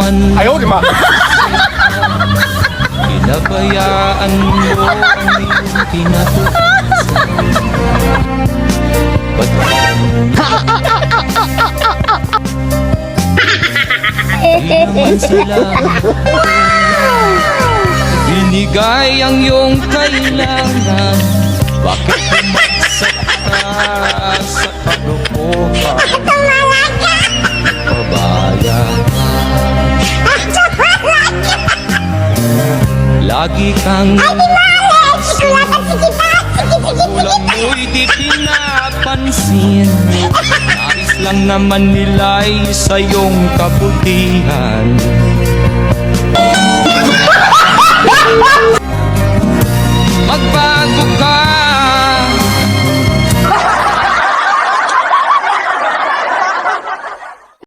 naman Ayaw, di ba? pinabayaan mo ang iyong kinatutusan. Di naman sila binigay ang iyong kailangan. Bakit pumaksak ka sa kalokohan? Pabayaan. Lagi kang magulang mo'y di pinapansin. Nais lang naman nila'y sa iyong kabutihan.